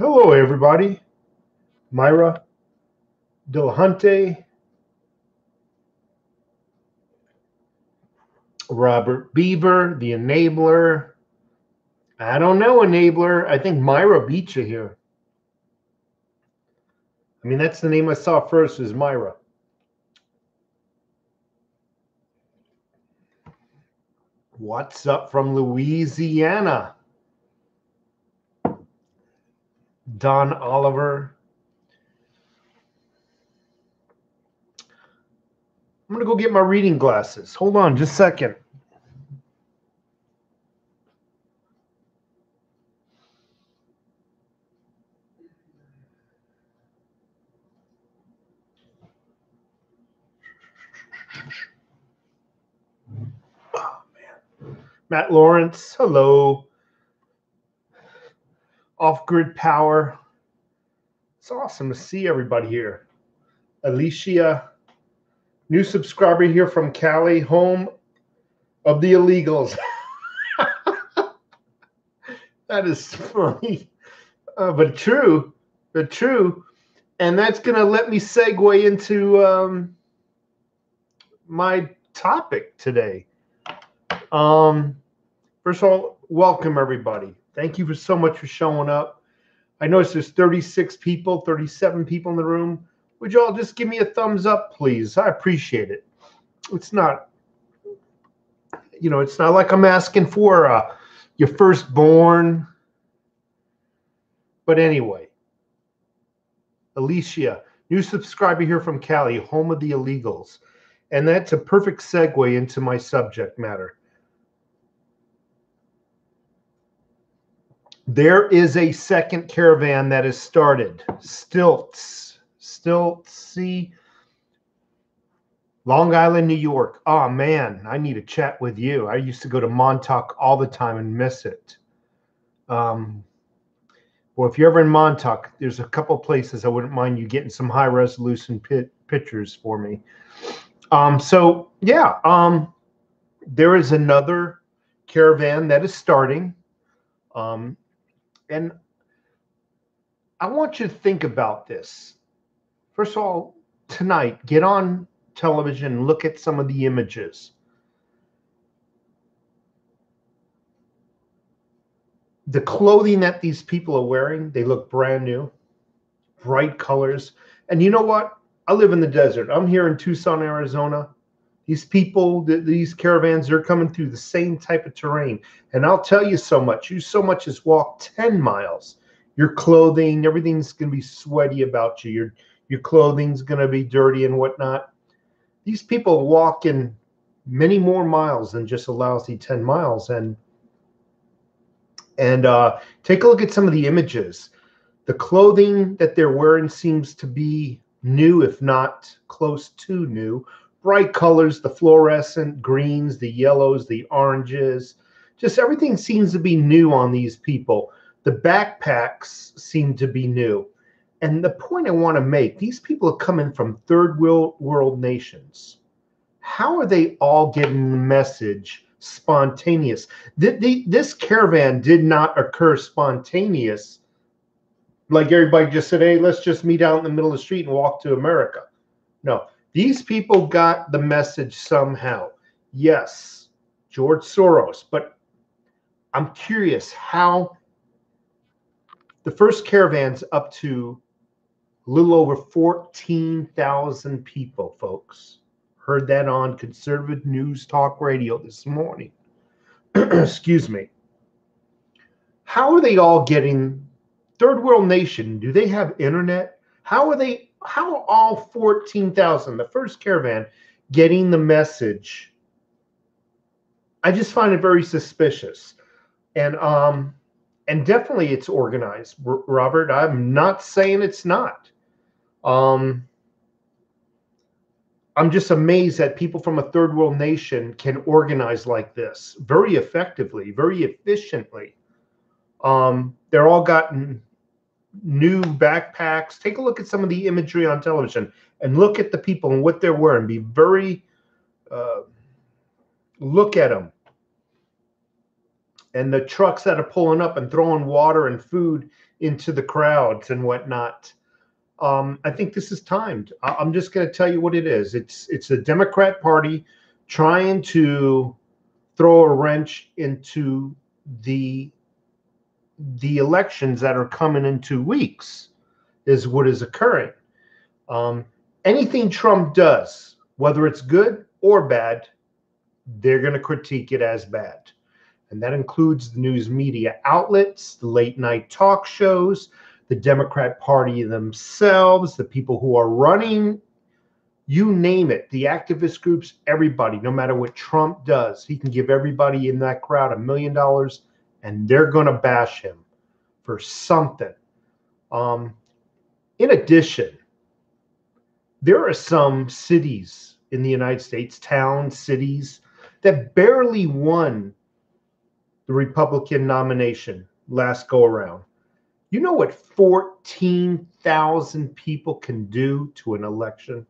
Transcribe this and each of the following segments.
Hello, everybody. Myra Dillahunty, Robert Beaver, the Enabler. I don't know, Enabler. I think Myra beat you here. I mean, that's the name I saw first is Myra. What's up from Louisiana? Don Oliver. I'm going to go get my reading glasses. Hold on just a second. Oh, man. Matt Lawrence, hello. Off-Grid Power. It's awesome to see everybody here. Alicia, new subscriber here from Cali, home of the illegals. That is funny, but true. And that's going to let me segue into my topic today. First of all, welcome everybody. Thank you so much for showing up. I noticed there's 36 people, 37 people in the room. Would you all just give me a thumbs up, please? I appreciate it. It's not, it's not like I'm asking for your firstborn. But anyway, Alicia, new subscriber here from Cali, home of the illegals. And that's a perfect segue into my subject matter. There is a second caravan that has started. Stiltsy, Long Island, New York. Oh, man, I need to chat with you. I used to go to Montauk all the time and miss it. Well, if you're ever in Montauk, there's a couple places I wouldn't mind you getting some high-resolution pictures for me. There is another caravan that is starting. And I want you to think about this. First of all, tonight, get on television and look at some of the images. The clothing that these people are wearing, they look brand new, bright colors. And you know what? I live in the desert. I'm here in Tucson, Arizona. These people, these caravans, they're coming through the same type of terrain. And I'll tell you so much. You so much as walk 10 miles. Your clothing, everything's going to be sweaty about you. Your clothing's going to be dirty and whatnot. These people walk in many more miles than just a lousy 10 miles. And take a look at some of the images. The clothing that they're wearing seems to be new, if not close to new. Bright colors, the fluorescent greens, the yellows, the oranges. Just everything seems to be new on these people. The backpacks seem to be new. And the point I want to make, these people are coming from third world nations. How are they all getting the message spontaneous? This caravan did not occur spontaneous. Like everybody just said, hey, let's just meet out in the middle of the street and walk to America. No, these people got the message somehow. Yes, George Soros, but I'm curious how the first caravan's up to a little over 14,000 people, folks. Heard that on conservative news talk radio this morning. Excuse me. How are they all getting third world nation? Do they have internet? How are all 14,000, the first caravan, getting the message? I just find it very suspicious. And definitely it's organized, Robert. I'm not saying it's not. I'm just amazed that people from a third world nation can organize like this very effectively, very efficiently. They're all gotten new backpacks. Take a look at some of the imagery on television and look at the people and what they're wearing. Be very, look at them. And the trucks that are pulling up and throwing water and food into the crowds and whatnot. I think this is timed. I'm just going to tell you what it is. It's the Democrat Party trying to throw a wrench into the elections that are coming in 2 weeks, is what is occurring. Anything Trump does, whether it's good or bad, they're going to critique it as bad. And that includes the news media outlets, the late night talk shows, the Democrat Party themselves, the people who are running, you name it, the activist groups, everybody. No matter what Trump does, he can give everybody in that crowd $1 million and they're going to bash him for something. In addition, there are some cities in the United States, towns, cities, that barely won the Republican nomination last go around. You know what 14,000 people can do to an election?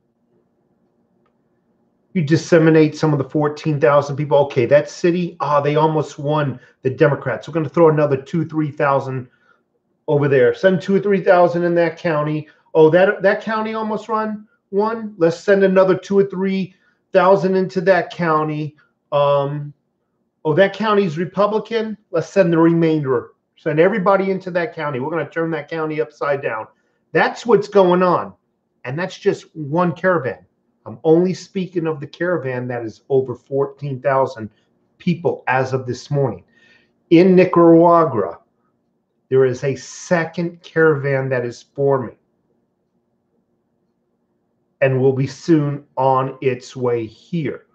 You disseminate some of the 14,000 people. Okay, that city, they almost won the Democrats. We're going to throw another 2,000, 3,000 over there. Send 2,000 or 3,000 in that county. Oh, that county almost won. Let's send another 2,000 or 3,000 into that county. Oh, that county's Republican. Let's send the remainder. Send everybody into that county. We're going to turn that county upside down. That's what's going on. And that's just one caravan. I'm only speaking of the caravan that is over 14,000 people as of this morning. In Nicaragua, there is a second caravan that is forming and will be soon on its way here.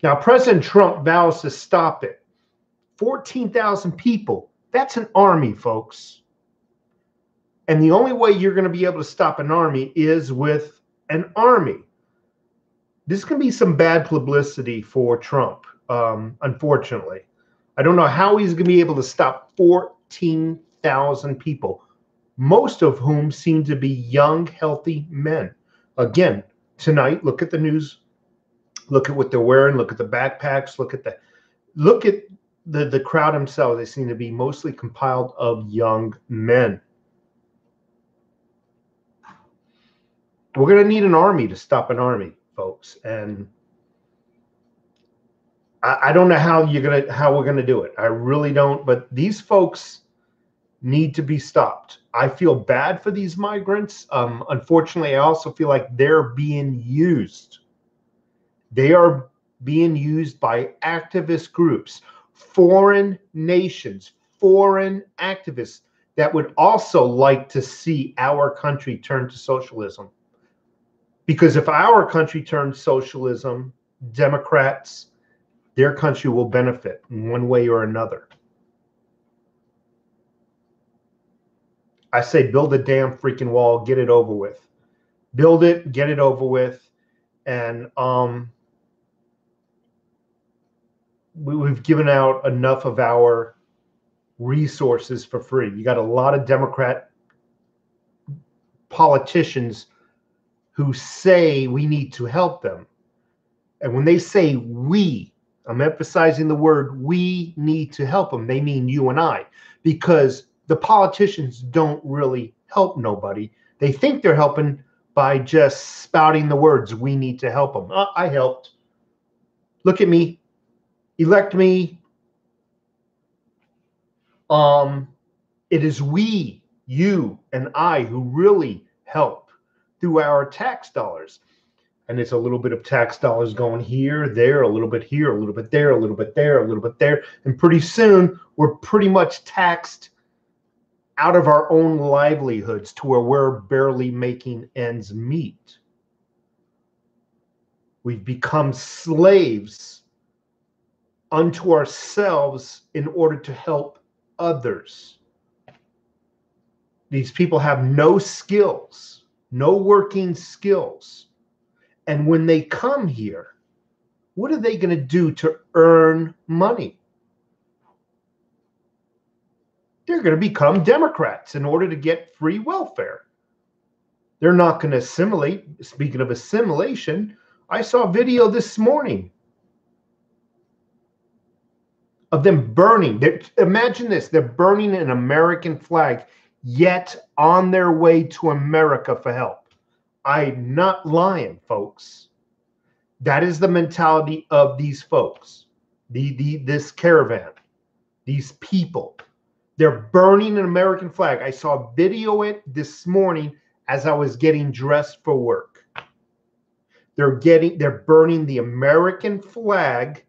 Now, President Trump vows to stop it. 14,000 people. That's an army, folks. And the only way you're going to be able to stop an army is with an army. This can be some bad publicity for Trump, unfortunately. I don't know how he's going to be able to stop 14,000 people, most of whom seem to be young, healthy men. Again, tonight, look at the news. Look at what they're wearing. Look at the backpacks. Look at the crowd themselves. They seem to be mostly compiled of young men. We're going to need an army to stop an army, folks. And I don't know how we're going to do it. I really don't. But these folks need to be stopped. I feel bad for these migrants. Unfortunately, I also feel like they're being used. They are being used by activist groups, foreign nations, foreign activists that would also like to see our country turn to socialism. Because if our country turns socialism, Democrats, their country will benefit in one way or another. I say build a damn freaking wall, get it over with. Build it, get it over with. And we've given out enough of our resources for free. You got a lot of Democrat politicians who say we need to help them. And when they say we, I'm emphasizing the word we need to help them, they mean you and I, because the politicians don't really help nobody. They think they're helping by just spouting the words, we need to help them. I helped. Look at me. Elect me. It is we, you, and I who really help through our tax dollars. And it's a little bit of tax dollars going here, there, a little bit here, a little bit there, a little bit there, a little bit there. And pretty soon, we're pretty much taxed out of our own livelihoods to where we're barely making ends meet. We've become slaves unto ourselves in order to help others. These people have no skills, no working skills. And when they come here, what are they going to do to earn money? They're going to become Democrats in order to get free welfare. They're not going to assimilate. Speaking of assimilation, I saw a video this morning of them burning. Imagine this. They're burning an American flag yet on their way to America for help. I'm not lying, folks. That is the mentality of these folks, this caravan, these people. They're burning an American flag. I saw a video it this morning as I was getting dressed for work. They're burning the American flag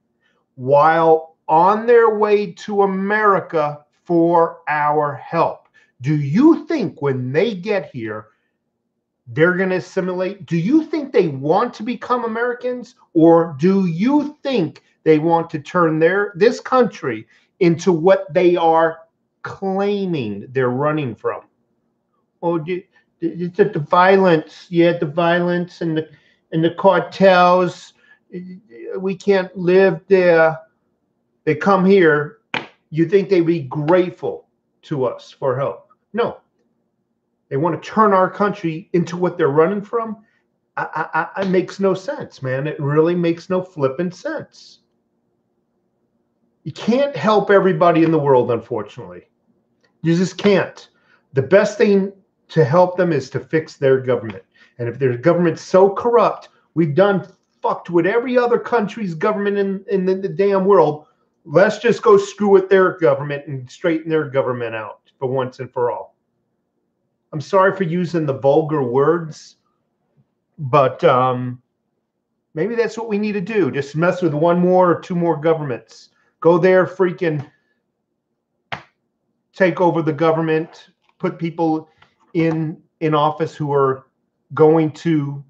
while on their way to America for our help. Do you think when they get here, they're going to assimilate? Do you think they want to become Americans, or do you think they want to turn this country into what they are claiming they're running from? Oh, the violence, yeah, the violence and the cartels. We can't live there. They come here. You think they'd be grateful to us for help? No. They want to turn our country into what they're running from. It makes no sense, man. It really makes no flipping sense. You can't help everybody in the world, unfortunately. You just can't. The best thing to help them is to fix their government. And if their government's so corrupt, we've done fucked with every other country's government in the damn world. Let's just go screw with their government and straighten their government out for once and for all. I'm sorry for using the vulgar words, but maybe that's what we need to do. Just mess with one more or two more governments. Go there, freaking take over the government, put people in office who are going to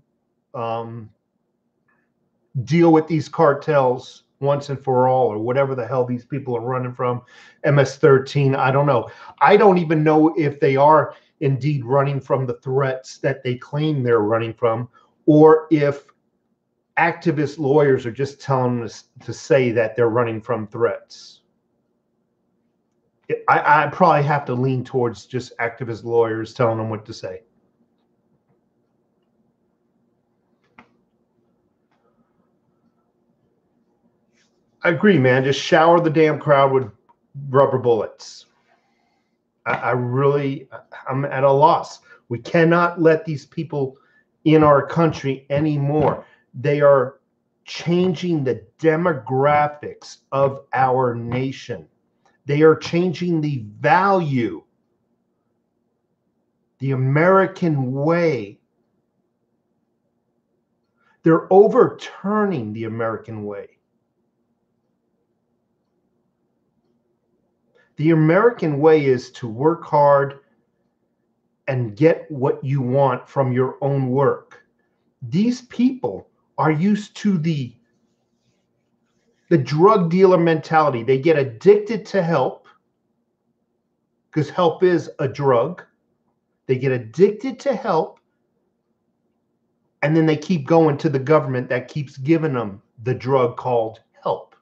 deal with these cartels once and for all, or whatever the hell these people are running from. MS-13, I don't know. I don't even know if they are indeed running from the threats that they claim they're running from, or if activist lawyers are just telling us to say that they're running from threats. I probably have to lean towards just activist lawyers telling them what to say. I agree, man. Just shower the damn crowd with rubber bullets. I'm at a loss. We cannot let these people in our country anymore. They are changing the demographics of our nation. They are changing the value, the American way. They're overturning the American way. The American way is to work hard and get what you want from your own work. These people are used to the drug dealer mentality. They get addicted to help because help is a drug. They get addicted to help, and then they keep going to the government that keeps giving them the drug called help.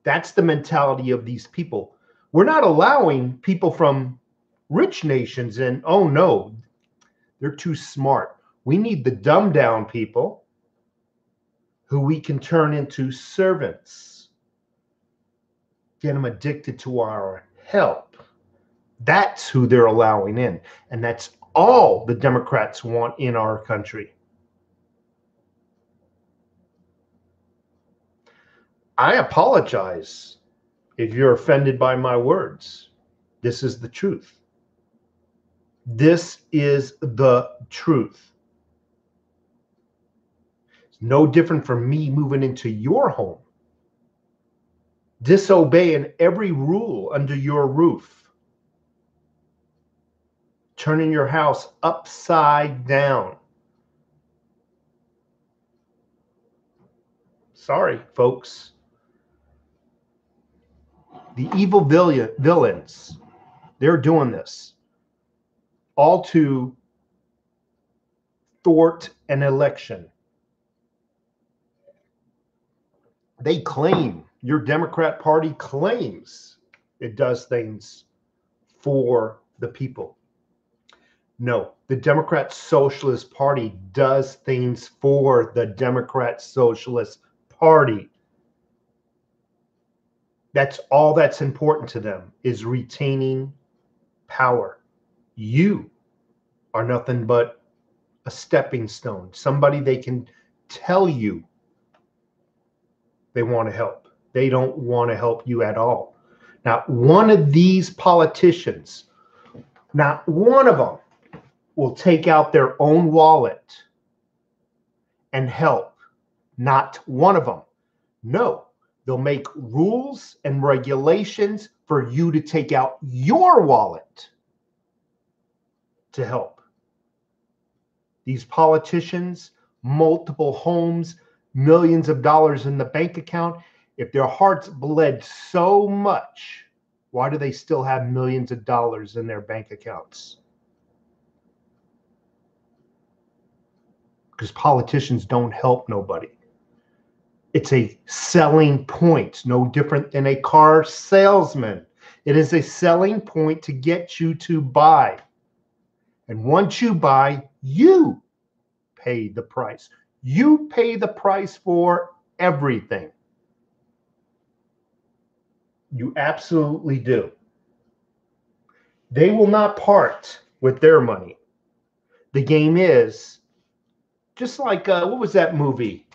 That's the mentality of these people. We're not allowing people from rich nations in. Oh, no, they're too smart. We need the dumbed down people who we can turn into servants, get them addicted to our help. That's who they're allowing in. And that's all the Democrats want in our country. I apologize if you're offended by my words. This is the truth. This is the truth. It's no different from me moving into your home, disobeying every rule under your roof, turning your house upside down. Sorry, folks. The evil villains, they're doing this all to thwart an election. They claim, your Democrat Party claims it does things for the people. No, the Democrat Socialist Party does things for the Democrat Socialist Party. That's all that's important to them, is retaining power. You are nothing but a stepping stone, somebody they can tell you they want to help. They don't want to help you at all. Not one of these politicians, not one of them will take out their own wallet and help. Not one of them. No, they'll make rules and regulations for you to take out your wallet to help. These politicians, multiple homes, millions of dollars in the bank account. If their hearts bled so much, why do they still have millions of dollars in their bank accounts? Because politicians don't help nobody. It's a selling point, no different than a car salesman. It is a selling point to get you to buy. And once you buy, you pay the price. You pay the price for everything. You absolutely do. They will not part with their money. The game is just like, what was that movie?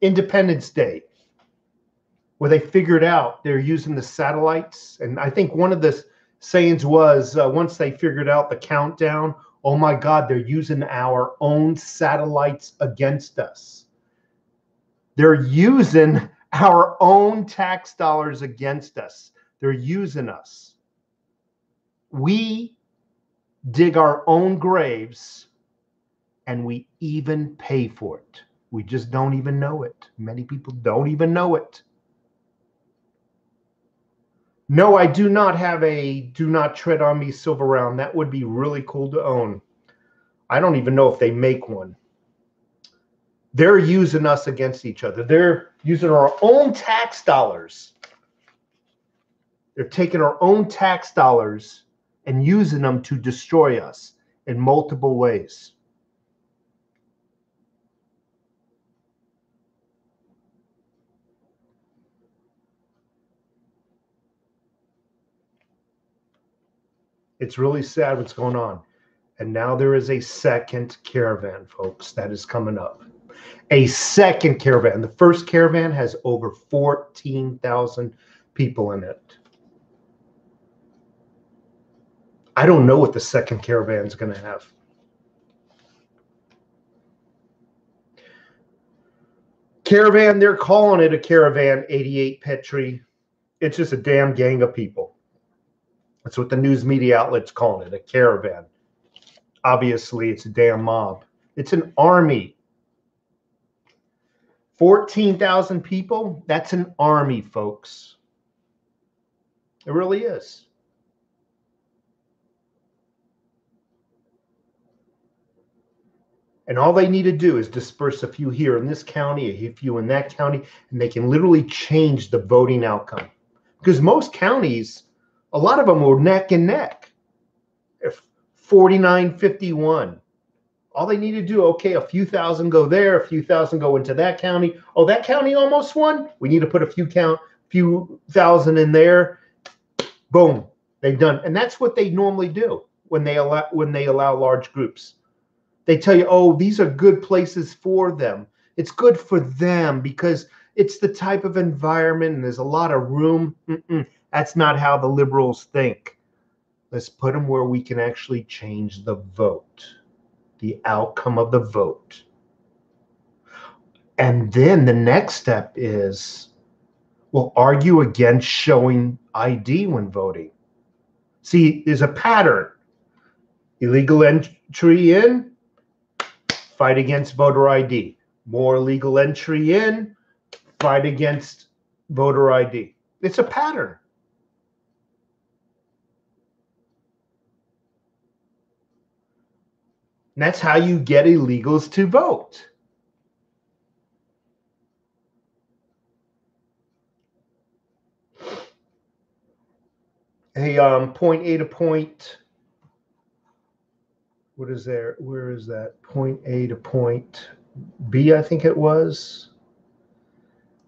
Independence Day, where they figured out they're using the satellites. And I think one of the sayings was, once they figured out the countdown, oh my God, they're using our own satellites against us. They're using our own tax dollars against us. They're using us. We dig our own graves, and we even pay for it. We just don't even know it. Many people don't even know it. No, I do not have a do not tread on me silver round. That would be really cool to own. I don't even know if they make one. They're using us against each other. They're using our own tax dollars. They're taking our own tax dollars and using them to destroy us in multiple ways. It's really sad what's going on. And now there is a second caravan, folks, that is coming up. A second caravan. The first caravan has over 14,000 people in it. I don't know what the second caravan is going to have. Caravan, they're calling it a Caravan 88 Petri. It's just a damn gang of people. That's what the news media outlets calling it, a caravan. Obviously, it's a damn mob. It's an army. 14,000 people, that's an army, folks. It really is. And all they need to do is disperse a few here in this county, a few in that county, and they can literally change the voting outcome. Because most counties, a lot of them were neck and neck. If 49-51. All they need to do, okay, a few thousand go there, a few thousand go into that county. Oh, that county almost won. We need to put a few thousand in there. Boom, they've done. And that's what they normally do when they allow large groups. They tell you, oh, these are good places for them. It's good for them because it's the type of environment and there's a lot of room. That's not how the liberals think. Let's put them where we can actually change the vote, the outcome of the vote. And then the next step is, we'll argue against showing ID when voting. See, there's a pattern. Illegal entry in, fight against voter ID. More illegal entry in, fight against voter ID. It's a pattern. And that's how you get illegals to vote. Hey, point A to point. What is there? Where is that? Point A to point B, I think it was.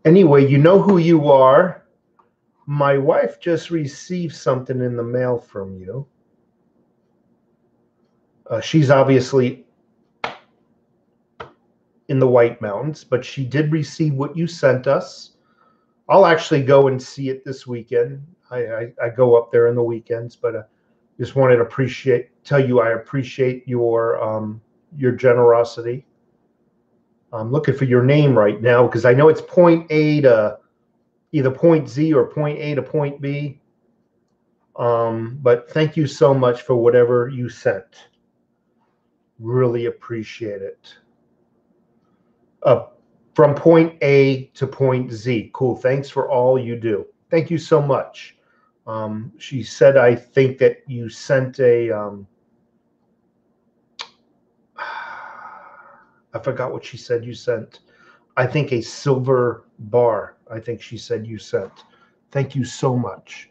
Anyway, you know who you are. My wife just received something in the mail from you. She's obviously in the White Mountains, but she did receive what you sent us. I'll actually go and see it this weekend. I go up there in the weekends, but just wanted to tell you I appreciate your generosity. I'm looking for your name right now because I know it's point A to either point Z or point A to point B. But thank you so much for whatever you sent. Really appreciate it. From point A to point Z. Cool. Thanks for all you do. Thank you so much. She said, I think that you sent a, I forgot what she said you sent. I think a silver bar. I think she said you sent. Thank you so much.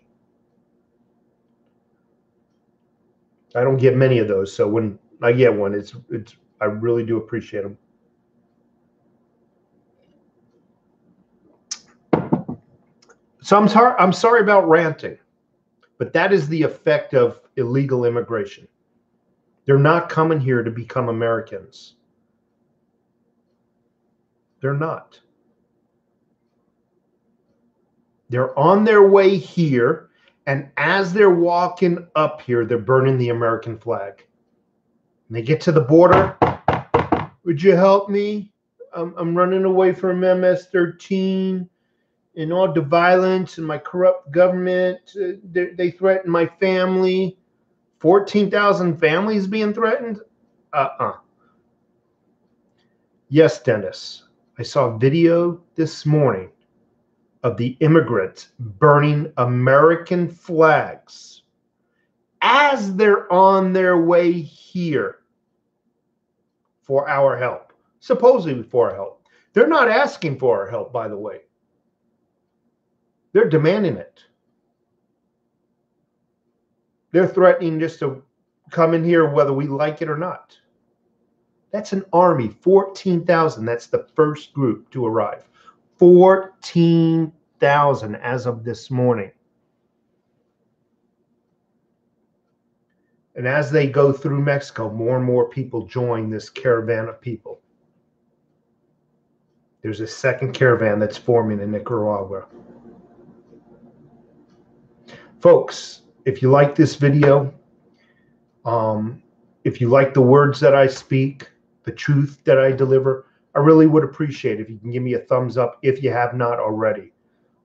I don't get many of those, so when I get one, I really do appreciate them. So I'm sorry about ranting, but that is the effect of illegal immigration. They're not coming here to become Americans. They're not. They're on their way here, and as they're walking up here, they're burning the American flag. And they get to the border. Would you help me? I'm running away from MS-13 and all the violence and my corrupt government. They threaten my family. 14,000 families being threatened? Yes, Dennis. I saw a video this morning of the immigrants burning American flags as they're on their way here for our help, supposedly for our help. They're not asking for our help, by the way. They're demanding it. They're threatening just to come in here whether we like it or not. That's an army, 14,000. That's the first group to arrive. 14,000 as of this morning. And as they go through Mexico, more and more people join this caravan of people. There's a second caravan that's forming in Nicaragua. Folks, if you like this video, if you like the words that I speak, the truth that I deliver, I really would appreciate it if you can give me a thumbs up if you have not already.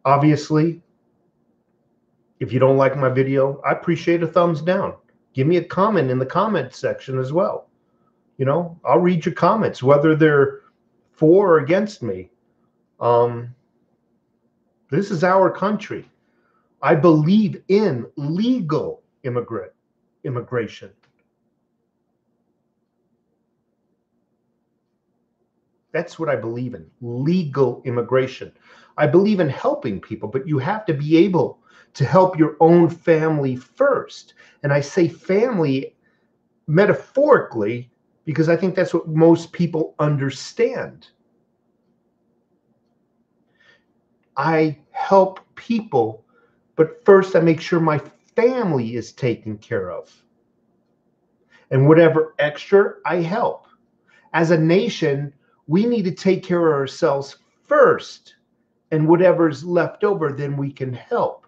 Obviously, if you don't like my video, I appreciate a thumbs down. Give me a comment in the comment section as well. You know, I'll read your comments, whether they're for or against me. This is our country. I believe in legal immigration. That's what I believe in, legal immigration. I believe in helping people, but you have to be able to help your own family first. And I say family metaphorically because I think that's what most people understand. I help people, but first I make sure my family is taken care of. And whatever extra, I help. As a nation, we need to take care of ourselves first, and whatever's left over, then we can help.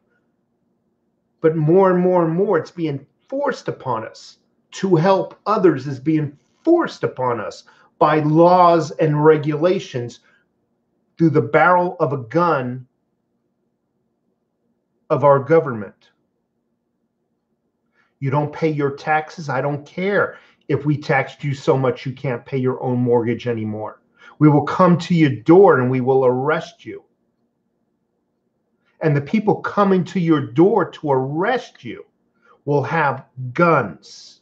But more and more and more, it's being forced upon us. To help others is being forced upon us by laws and regulations through the barrel of a gun of our government. You don't pay your taxes. I don't care if we taxed you so much you can't pay your own mortgage anymore. We will come to your door and we will arrest you. And the people coming to your door to arrest you will have guns.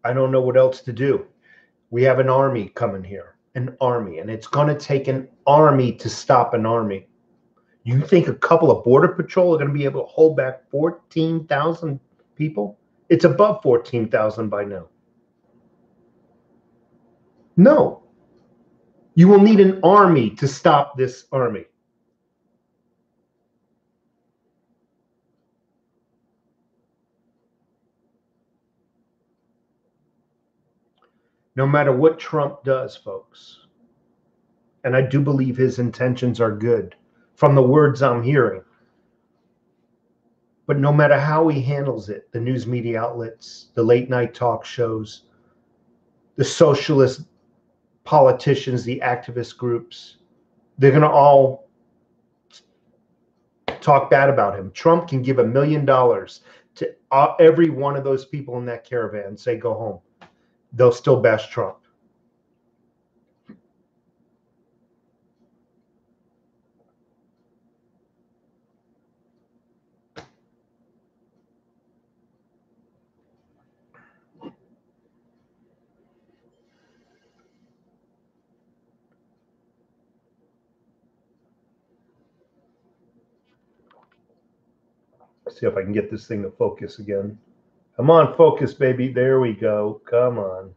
I don't know what else to do. We have an army coming here, an army, and it's going to take an army to stop an army. You think a couple of border patrol are going to be able to hold back 14,000 people? It's above 14,000 by now. No. You will need an army to stop this army. No matter what Trump does, folks. And I do believe his intentions are good from the words I'm hearing. But no matter how he handles it, the news media outlets, the late night talk shows, the socialist politicians, the activist groups, they're going to all talk bad about him. Trump can give $1 million to every one of those people in that caravan and say, go home. They'll still bash Trump. See if I can get this thing to focus again. Come on, focus, baby. There we go. Come on.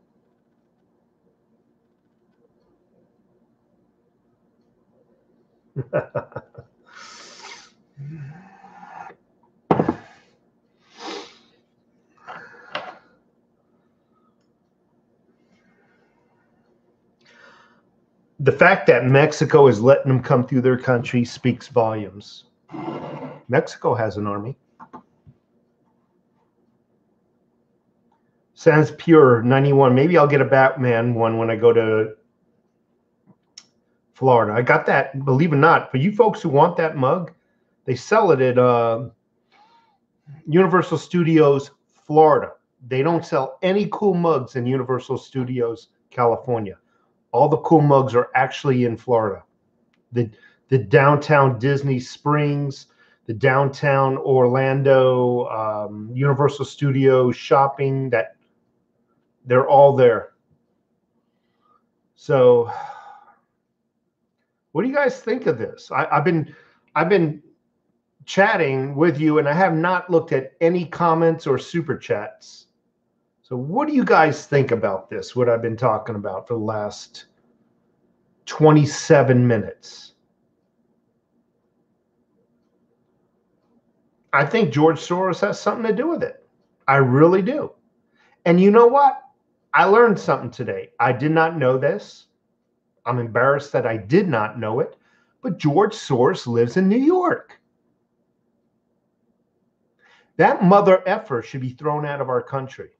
The fact that Mexico is letting them come through their country speaks volumes. Mexico has an army. Sans Pure 91. Maybe I'll get a Batman one when I go to Florida. I got that, believe it or not. For you folks who want that mug, they sell it at Universal Studios Florida. They don't sell any cool mugs in Universal Studios California. All the cool mugs are actually in Florida. The downtown Disney Springs, the downtown Orlando, Universal Studios shopping, that they're all there. So what do you guys think of this? I've been chatting with you, and I have not looked at any comments or super chats. So what do you guys think about this, what I've been talking about for the last 27 minutes? I think George Soros has something to do with it. I really do. And you know what? I learned something today. I did not know this. I'm embarrassed that I did not know it. But George Soros lives in New York. That mother effer should be thrown out of our country.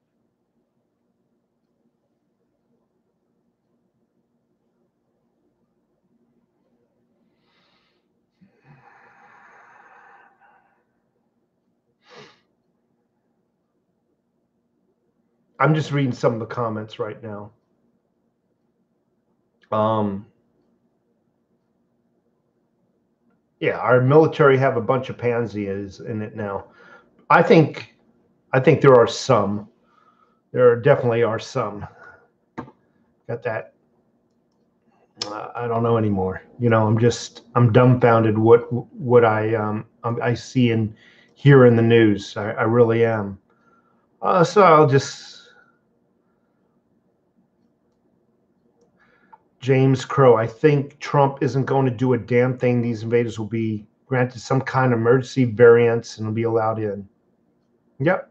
I'm just reading some of the comments right now. Yeah, our military have a bunch of pansies in it now. I think there are some. There definitely are some. Got that. I don't know anymore. You know, I'm dumbfounded what I see and hear in the news. I really am. So I'll just. James Crow, I think Trump isn't going to do a damn thing. These invaders will be granted some kind of emergency variance and will be allowed in. Yep.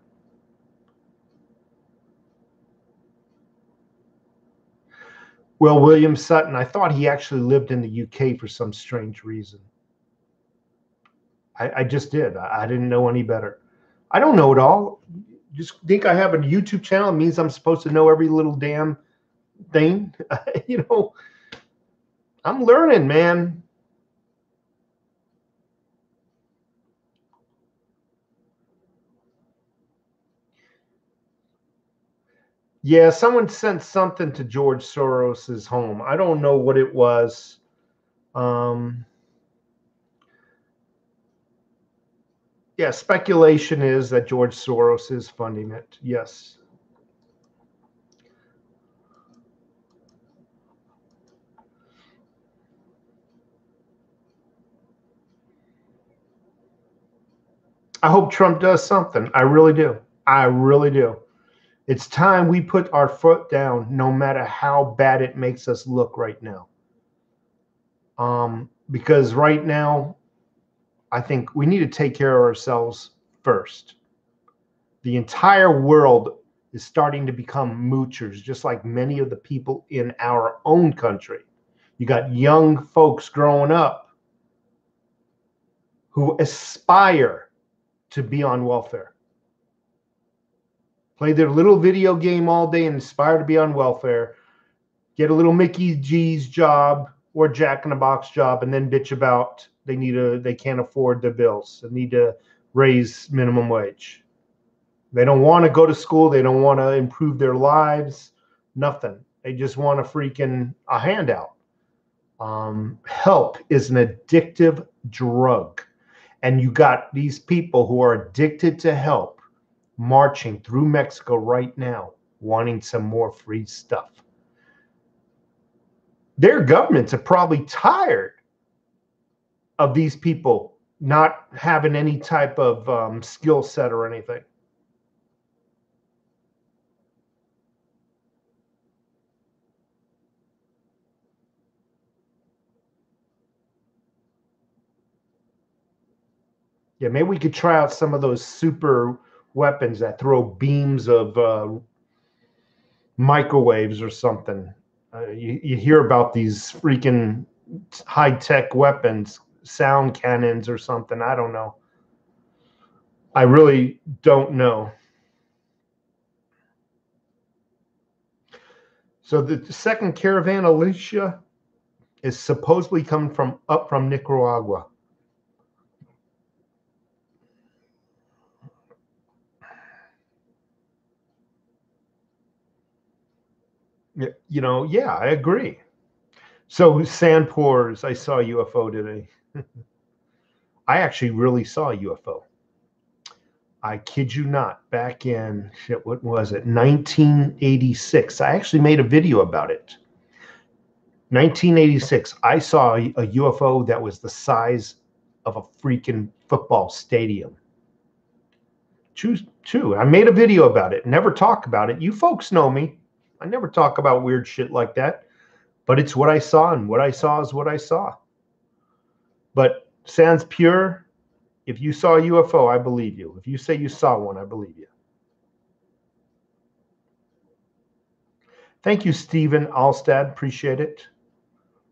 Well, William Sutton, I thought he actually lived in the UK for some strange reason. I just did. I didn't know any better. I don't know it all. Just think I have a YouTube channel. It means I'm supposed to know every little damn thing. You know, I'm learning, man. Yeah, someone sent something to George Soros's home. I don't know what it was. Yeah, speculation is that George Soros is funding it. Yes. I hope Trump does something. I really do. I really do. It's time we put our foot down, no matter how bad it makes us look right now. Because right now, I think we need to take care of ourselves first. The entire world is starting to become moochers, just like many of the people in our own country. You got young folks growing up who aspire to be on welfare. Play their little video game all day and aspire to be on welfare. Get a little Mickey G's job or Jack in the Box job, and then bitch about they can't afford their bills. They need to raise minimum wage. They don't want to go to school. They don't want to improve their lives. Nothing. They just want a handout. Help is an addictive drug. And you got these people who are addicted to help marching through Mexico right now, wanting some more free stuff. Their governments are probably tired of these people not having any type of skill set or anything. Yeah, maybe we could try out some of those super weapons that throw beams of microwaves or something. You hear about these freaking high-tech weapons, sound cannons or something. I don't know. I really don't know. So the second caravan, Alicia, is supposedly coming up from Nicaragua. Yeah, I agree. So Sandpours, I saw a UFO today. I actually really saw a UFO. I kid you not, back in, what was it, 1986. I actually made a video about it. 1986, I saw a UFO that was the size of a freaking football stadium. True. I made a video about it. Never talk about it. You folks know me. I never talk about weird shit like that. But it's what I saw, and what I saw is what I saw. But sans pure, if you saw a UFO, I believe you. If you say you saw one, I believe you. Thank you, Stephen Alstad. Appreciate it.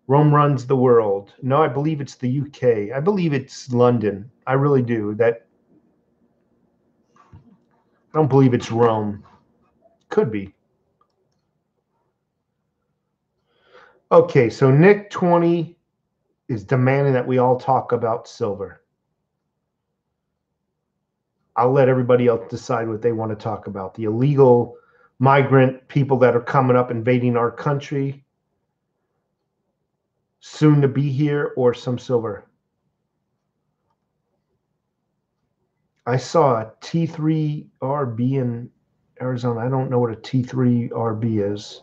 Rome runs the world. No, I believe it's the UK. I believe it's London. I really do. I don't believe it's Rome. Could be. Okay, so Nick 20 is demanding that we all talk about silver. I'll let everybody else decide what they want to talk about. The illegal migrant people that are coming up invading our country, soon to be here, or some silver. I saw a T3RB in Arizona. I don't know what a T3RB is.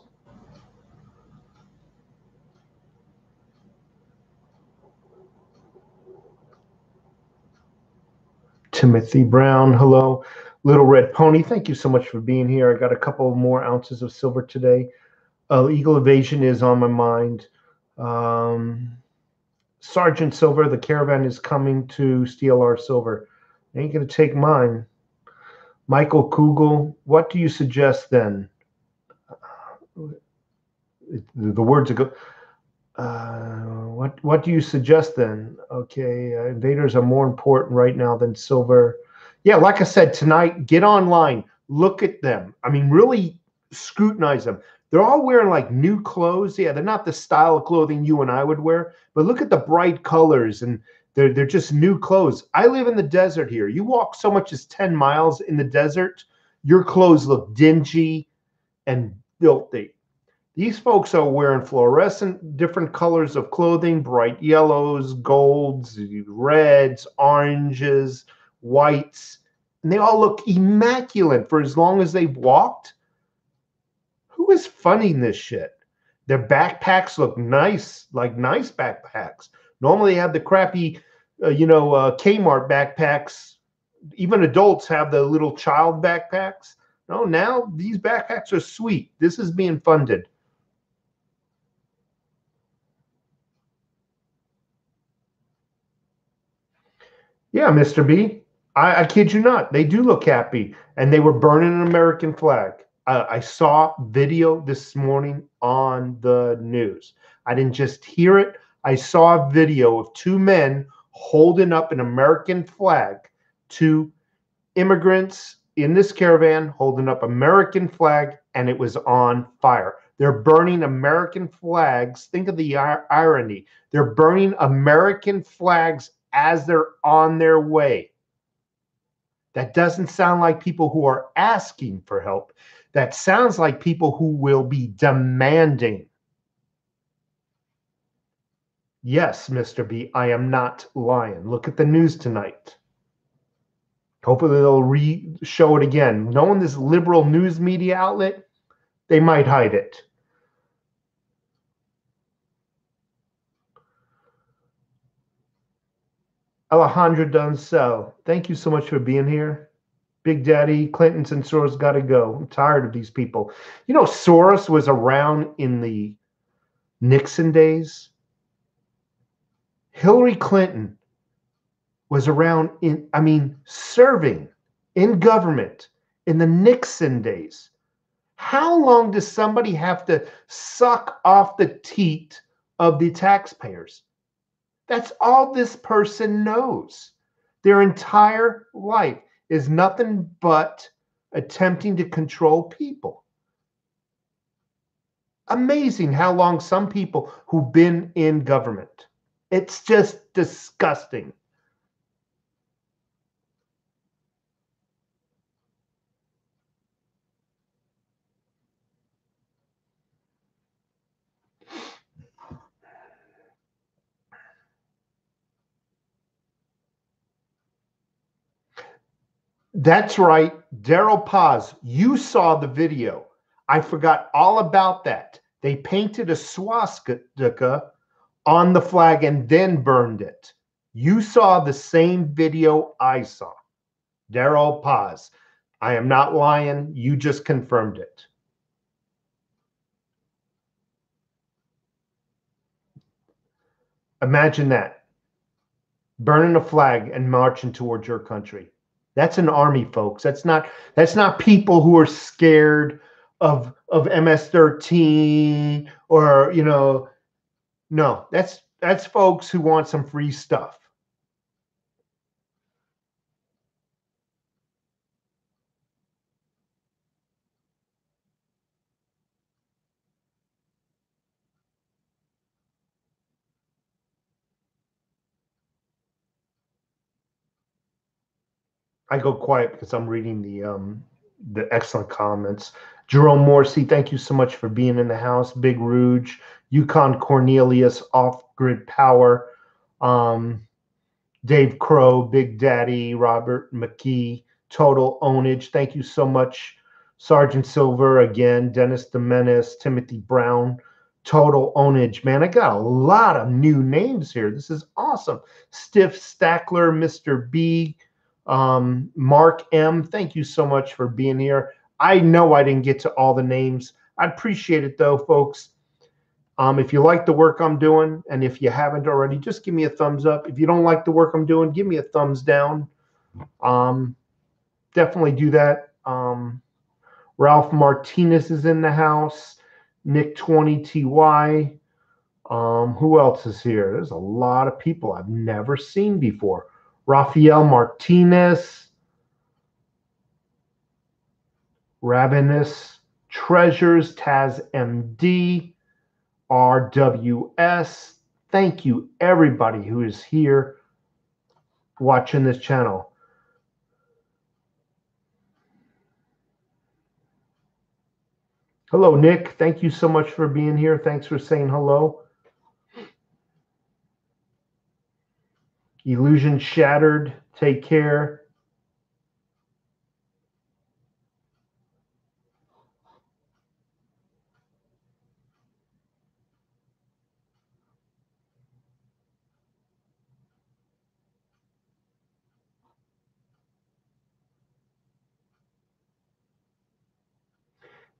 Timothy Brown, hello. Little Red Pony, thank you so much for being here. I got a couple more ounces of silver today. Illegal evasion is on my mind. Sergeant Silver, the caravan is coming to steal our silver. Ain't going to take mine. Michael Kugel, what do you suggest then? The words go. What do you suggest then? Okay, invaders are more important right now than silver. Yeah, like I said, tonight, get online, look at them. I mean, really scrutinize them. They're all wearing like new clothes. Yeah, they're not the style of clothing you and I would wear, but look at the bright colors, and they're just new clothes. I live in the desert here. You walk so much as 10 miles in the desert, your clothes look dingy and filthy. These folks are wearing fluorescent different colors of clothing, bright yellows, golds, reds, oranges, whites, and they all look immaculate for as long as they've walked. Who is funding this shit? Their backpacks look nice, like nice backpacks. Normally they have the crappy, Kmart backpacks. Even adults have the little child backpacks. No, now these backpacks are sweet. This is being funded. Yeah, Mr. B. I kid you not. They do look happy. And they were burning an American flag. I saw video this morning on the news. I didn't just hear it. I saw a video of two men holding up an American flag to immigrants in this caravan, holding up American flag, and it was on fire. They're burning American flags. Think of the irony. They're burning American flags as they're on their way. That doesn't sound like people who are asking for help. That sounds like people who will be demanding. Yes, Mr. B, I am not lying. Look at the news tonight. Hopefully they'll show it again. Knowing this liberal news media outlet, they might hide it. Alejandro Duncel, thank you so much for being here. Big Daddy, Clinton's and Soros got to go. I'm tired of these people. You know, Soros was around in the Nixon days. Hillary Clinton was around serving in government in the Nixon days. How long does somebody have to suck off the teat of the taxpayers? That's all this person knows. Their entire life is nothing but attempting to control people. Amazing how long some people who've been in government. It's just disgusting. That's right. Daryl Paz, you saw the video. I forgot all about that. They painted a swastika on the flag and then burned it. You saw the same video I saw. Daryl Paz. I am not lying. You just confirmed it. Imagine that. Burning a flag and marching towards your country. That's an army, folks. That's not people who are scared of MS-13 or no. That's folks who want some free stuff. I go quiet because I'm reading the excellent comments. Jerome Morrissey, thank you so much for being in the house. Big Rouge, Yukon Cornelius, Off Grid Power, Dave Crow, Big Daddy, Robert McKee, Total Ownage. Thank you so much. Sergeant Silver again, Dennis the Menace, Timothy Brown, Total Ownage. Man, I got a lot of new names here. This is awesome. Stiff Stackler, Mr. B, Mark M. Thank you so much for being here. I know I didn't get to all the names. I appreciate it though, folks. If you like the work I'm doing, and if you haven't already, just give me a thumbs up. If you don't like the work I'm doing, give me a thumbs down. Definitely do that. Ralph Martinez is in the house. Nick 20TY. Who else is here? There's a lot of people I've never seen before. Rafael Martinez. Ravenous Treasures, Taz MD. RWS. Thank you, everybody who is here watching this channel. Hello, Nick. Thank you so much for being here. Thanks for saying hello. Illusion Shattered. Take care.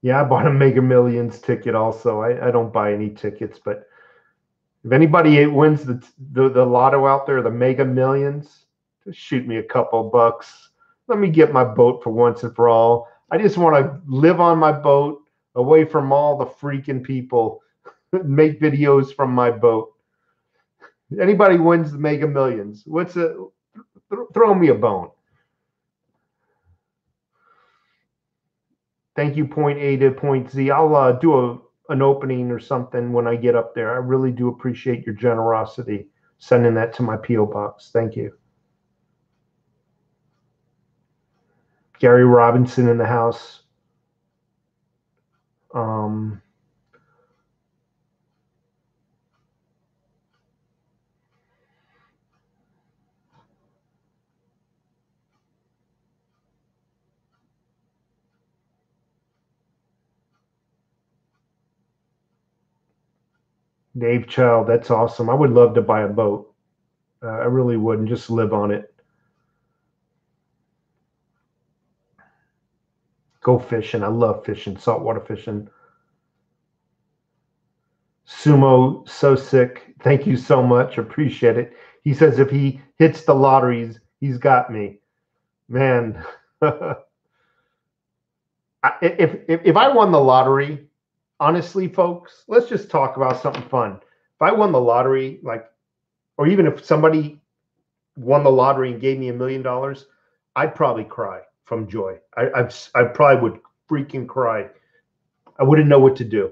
Yeah, I bought a Mega Millions ticket also. I don't buy any tickets, but if anybody wins the lotto out there, the Mega Millions, just shoot me a couple bucks. Let me get my boat for once and for all. I just want to live on my boat, away from all the freaking people, make videos from my boat. Anybody wins the Mega Millions, throw me a bone. Thank you, point A to point Z. I'll do an opening or something when I get up there. I really do appreciate your generosity sending that to my P.O. box. Thank you. Gary Robinson in the house. Um, Dave Child, that's awesome. I would love to buy a boat. I really would, and just live on it. Go fishing. I love fishing, saltwater fishing. Sumo, so sick. Thank you so much. Appreciate it. He says if he hits the lotteries, he's got me. Man, if I won the lottery, honestly, folks, let's just talk about something fun. If I won the lottery, or even if somebody won the lottery and gave me $1 million, I'd probably cry from joy. I probably would freaking cry. I wouldn't know what to do.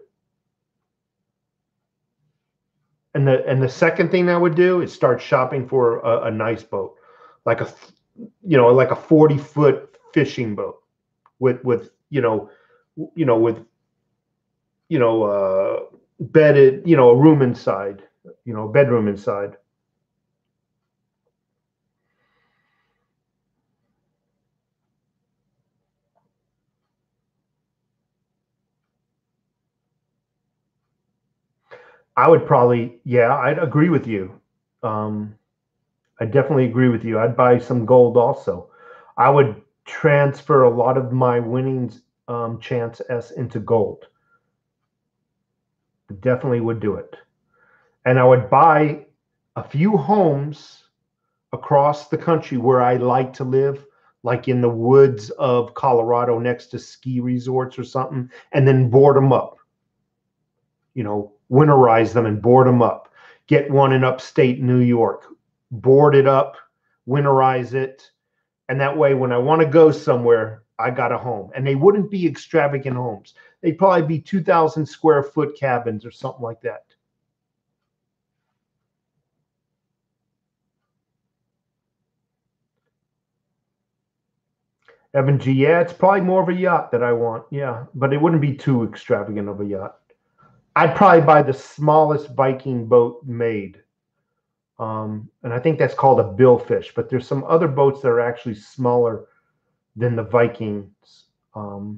And the second thing I would do is start shopping for a nice boat, like like a 40-foot fishing boat with bedded, a room inside, a bedroom inside. I would probably, yeah, I'd agree with you. Um, I definitely agree with you. I'd buy some gold also. I would transfer a lot of my winnings chance S into gold. Definitely would do it. And I would buy a few homes across the country where I like to live, like in the woods of Colorado next to ski resorts or something, and then board them up. Winterize them and board them up. Get one in upstate New York, board it up, winterize it. And that way, when I want to go somewhere, I got a home. And they wouldn't be extravagant homes. They'd probably be 2,000 square foot cabins or something like that. Evan G, yeah, it's probably more of a yacht that I want. Yeah, but it wouldn't be too extravagant of a yacht. I'd probably buy the smallest Viking boat made. And I think that's called a billfish, but there's some other boats that are actually smaller than the Vikings. I'll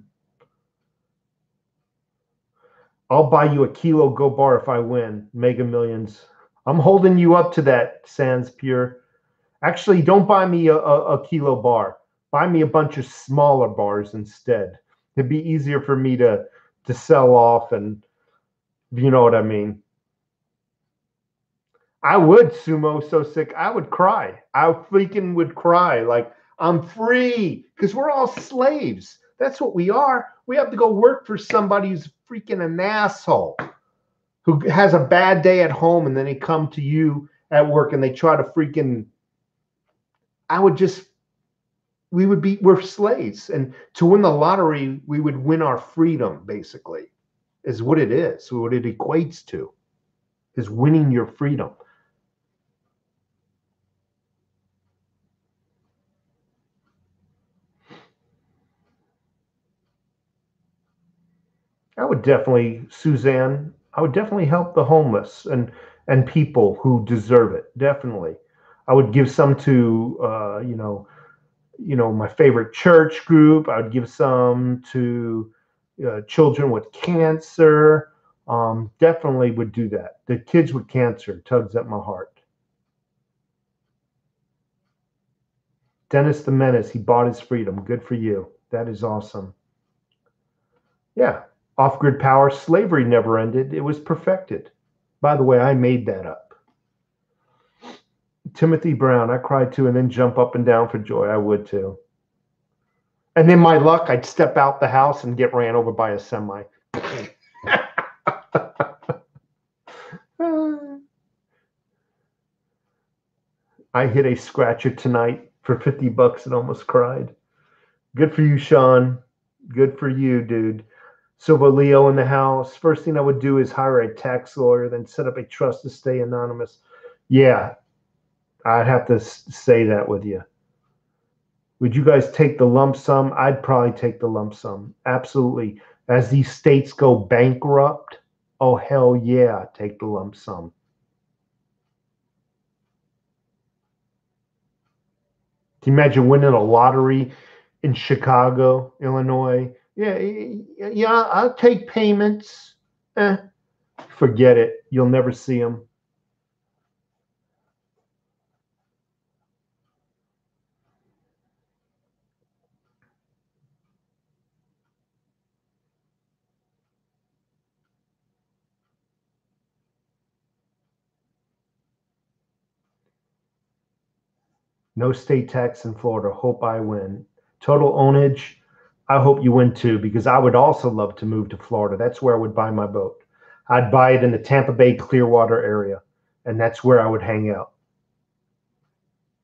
buy you a kilo Go Bar if I win Mega Millions. I'm holding you up to that, Sans Pure. Actually, don't buy me a kilo bar. Buy me a bunch of smaller bars instead. It'd be easier for me to sell off, and you know what I mean. I would, Sumo, so sick. I would cry. I freaking would cry. Like, I'm free because we're all slaves. That's what we are. We have to go work for somebody who's freaking an asshole, who has a bad day at home, and then they come to you at work and they try to freaking. I would just. We're slaves. And to win the lottery, we would win our freedom, basically, is what it is, what it equates to, is winning your freedom. I would definitely, Suzanne, I would definitely help the homeless and people who deserve it. Definitely, I would give some to my favorite church group. I would give some to children with cancer. Definitely would do that. The kids with cancer tugs at my heart. Dennis the Menace, he bought his freedom. Good for you. That is awesome. Yeah. Off-grid power, slavery never ended. It was perfected. By the way, I made that up. Timothy Brown, I cried too and then jump up and down for joy. I would too. And then my luck, I'd step out the house and get ran over by a semi. I hit a scratcher tonight for 50 bucks and almost cried. Good for you, Sean. Good for you, dude. Silver Leo in the house. First thing I would do is hire a tax lawyer, then set up a trust to stay anonymous. Yeah, I'd have to say that with you. Would you guys take the lump sum? I'd probably take the lump sum. Absolutely. As these states go bankrupt, oh, hell yeah, take the lump sum. Can you imagine winning a lottery in Chicago, Illinois? Yeah, I'll take payments. Forget it. You'll never see them. No state tax in Florida. Hope I win. Total ownage. I hope you win too, because I would also love to move to Florida. That's where I would buy my boat. I'd buy it in the Tampa Bay Clearwater area, and that's where I would hang out.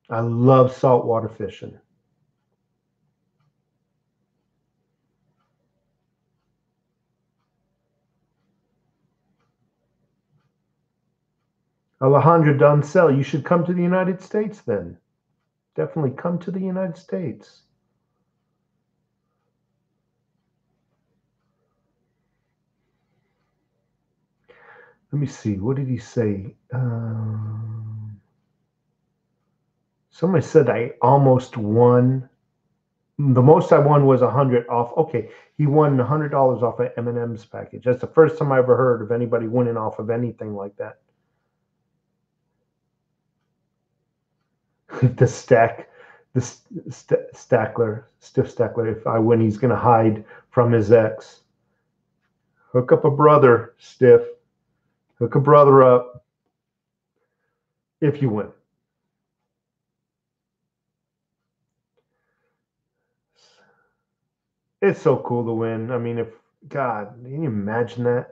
I love saltwater fishing. Alejandra Doncel, you should come to the United States then. Definitely come to the United States. Let me see. What did he say? Somebody said I almost won. The most I won was 100 off. Okay, he won $100 off of M&M's package. That's the first time I ever heard of anybody winning off of anything like that. The Stackler, Stiff Stackler. If I win, he's going to hide from his ex. Hook up a brother, Stiff. Hook a brother up if you win. It's so cool to win. I mean, God, can you imagine that?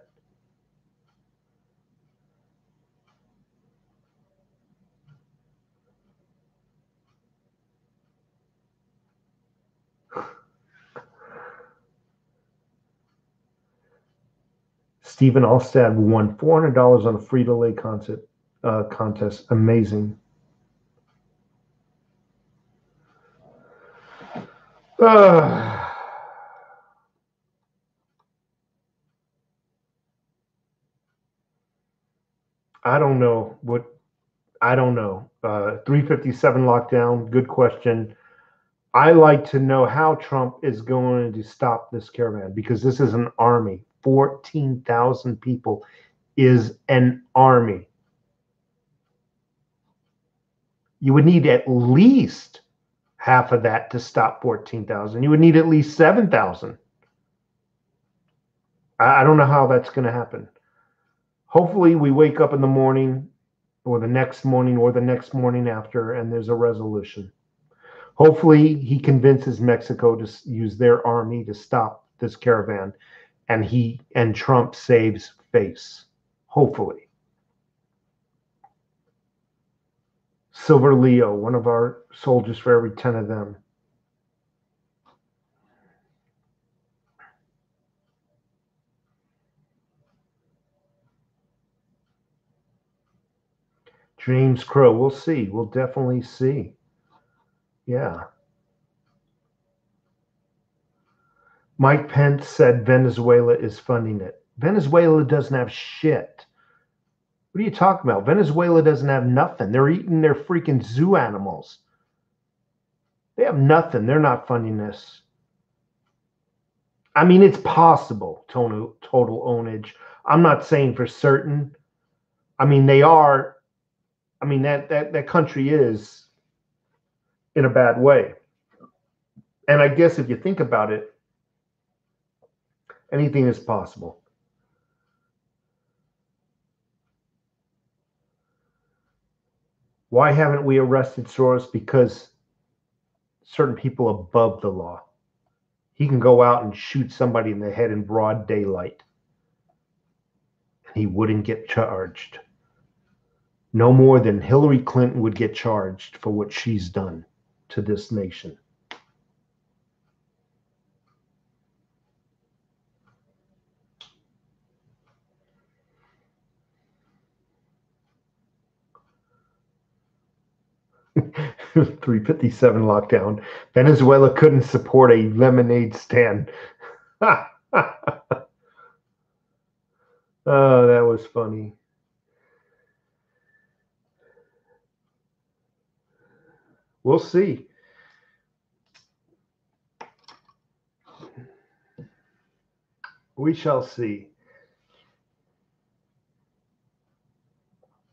Stephen Alstad won $400 on a Frito-Lay contest. Amazing. I don't know what. I don't know. 357 lockdown. Good question. I like to know how Trump is going to stop this caravan, because this is an army. 14,000 people is an army. You would need at least half of that to stop 14,000. You would need at least 7,000. I don't know how that's going to happen. Hopefully we wake up in the morning or the next morning or the next morning after and there's a resolution. Hopefully he convinces Mexico to use their army to stop this caravan, and Trump saves face. Hopefully. Silver Leo, one of our soldiers for every 10 of them. James Crow, we'll see. We'll definitely see. Yeah. Mike Pence said Venezuela is funding it. Venezuela doesn't have shit. What are you talking about? Venezuela doesn't have nothing. They're eating their freaking zoo animals. They have nothing. They're not funding this. I mean, it's possible, total ownage. I'm not saying for certain. I mean, they are. I mean, that country is in a bad way. And I guess if you think about it, Anything is possible. Why haven't we arrested Soros? Because certain people above the law. He can go out and shoot somebody in the head in broad daylight. He wouldn't get charged. No more than Hillary Clinton would get charged for what she's done to this nation. .357 lockdown. Venezuela couldn't support a lemonade stand. Oh, that was funny. We'll see. We shall see.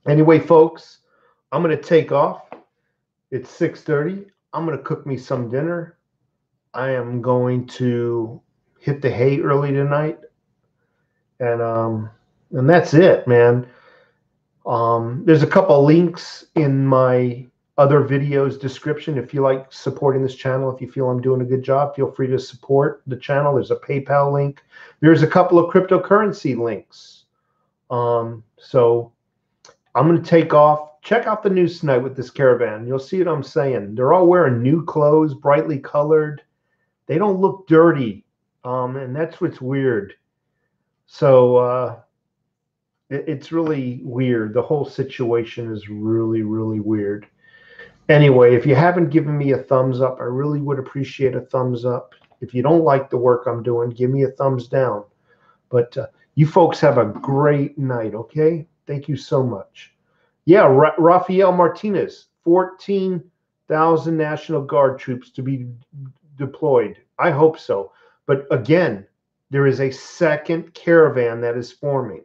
Anyway, folks, I'm going to take off. It's 6:30. I'm going to cook me some dinner. I am going to hit the hay early tonight. And that's it, man. There's a couple links in my other videos description. If you like supporting this channel, if you feel I'm doing a good job, feel free to support the channel. There's a PayPal link. There's a couple of cryptocurrency links. So I'm going to take off. Check out the news tonight with this Caravan. You'll see what I'm saying. They're all wearing new clothes, brightly colored. They don't look dirty. And that's what's weird. So it's really weird. The whole situation is really, really weird. Anyway, if you haven't given me a thumbs up, I really would appreciate a thumbs up. If you don't like the work I'm doing, give me a thumbs down. But you folks have a great night, okay? Thank you so much. Yeah, Rafael Martinez, 14,000 National Guard troops to be deployed. I hope so. But again, there is a second caravan that is forming.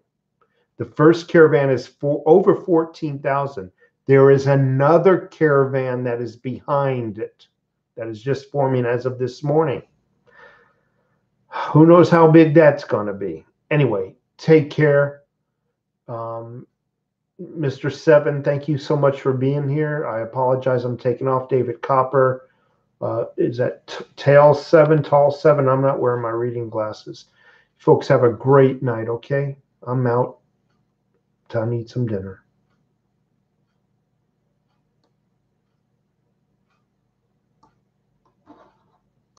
The first caravan is over 14,000. There is another caravan that is behind it that is just forming as of this morning. Who knows how big that's going to be? Anyway, take care. Mr. Seven, thank you so much for being here. I apologize. I'm taking off. David Copper. Is that Tall 7? I'm not wearing my reading glasses. Folks, have a great night, okay? I'm out. Time to eat some dinner.